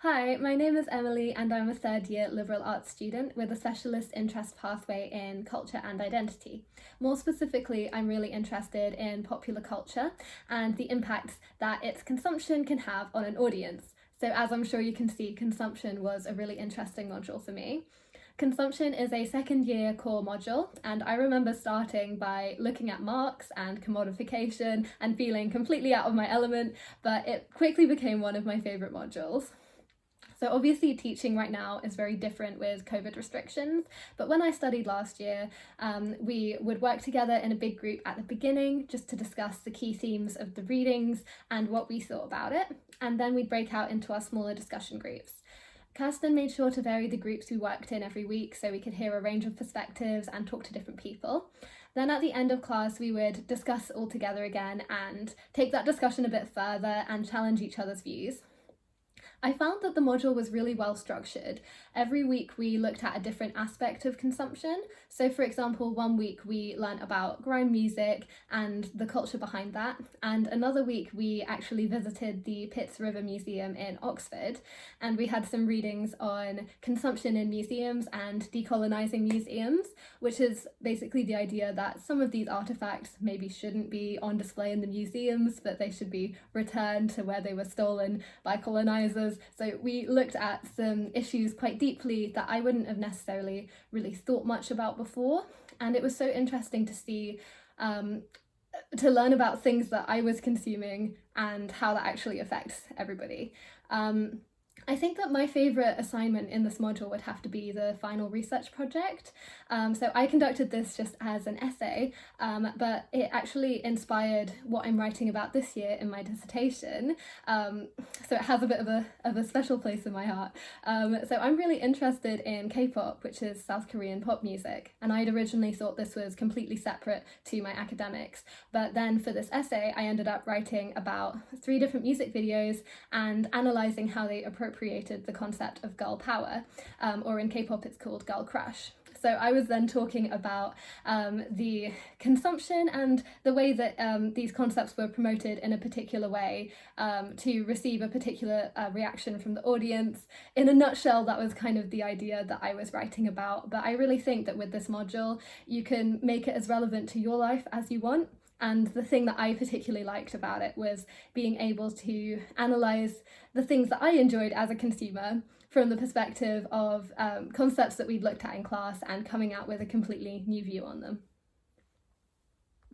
Hi, my name is Emily and I'm a third year liberal arts student with a specialist interest pathway in culture and identity. More specifically, I'm really interested in popular culture and the impacts that its consumption can have on an audience. So as I'm sure you can see, consumption was a really interesting module for me. Consumption is a second year core module, and I remember starting by looking at Marx and commodification and feeling completely out of my element, but it quickly became one of my favourite modules. So obviously teaching right now is very different with COVID restrictions, but when I studied last year, we would work together in a big group at the beginning just to discuss the key themes of the readings and what we thought about it, and then we'd break out into our smaller discussion groups. Kirsten made sure to vary the groups we worked in every week so we could hear a range of perspectives and talk to different people. Then at the end of class, we would discuss all together again and take that discussion a bit further and challenge each other's views. I found that the module was really well structured. Every week we looked at a different aspect of consumption. So for example, one week we learnt about grime music and the culture behind that. And another week we actually visited the Pitts River Museum in Oxford. And we had some readings on consumption in museums and decolonising museums, which is basically the idea that some of these artefacts maybe shouldn't be on display in the museums, but they should be returned to where they were stolen by colonisers. So we looked at some issues quite deeply that I wouldn't have necessarily really thought much about before, and it was so interesting to see to learn about things that I was consuming and how that actually affects everybody. I think that my favourite assignment in this module would have to be the final research project. So I conducted this just as an essay, but it actually inspired what I'm writing about this year in my dissertation. So it has a bit of a special place in my heart. So I'm really interested in K-pop, which is South Korean pop music, and I'd originally thought this was completely separate to my academics. But then for this essay, I ended up writing about 3 different music videos and analysing how they appropriated the concept of girl power, or in K-pop it's called girl crush. So I was then talking about the consumption and the way that these concepts were promoted in a particular way to receive a particular reaction from the audience. In a nutshell, that was kind of the idea that I was writing about, but I really think that with this module you can make it as relevant to your life as you want. And the thing that I particularly liked about it was being able to analyse the things that I enjoyed as a consumer from the perspective of concepts that we'd looked at in class and coming out with a completely new view on them.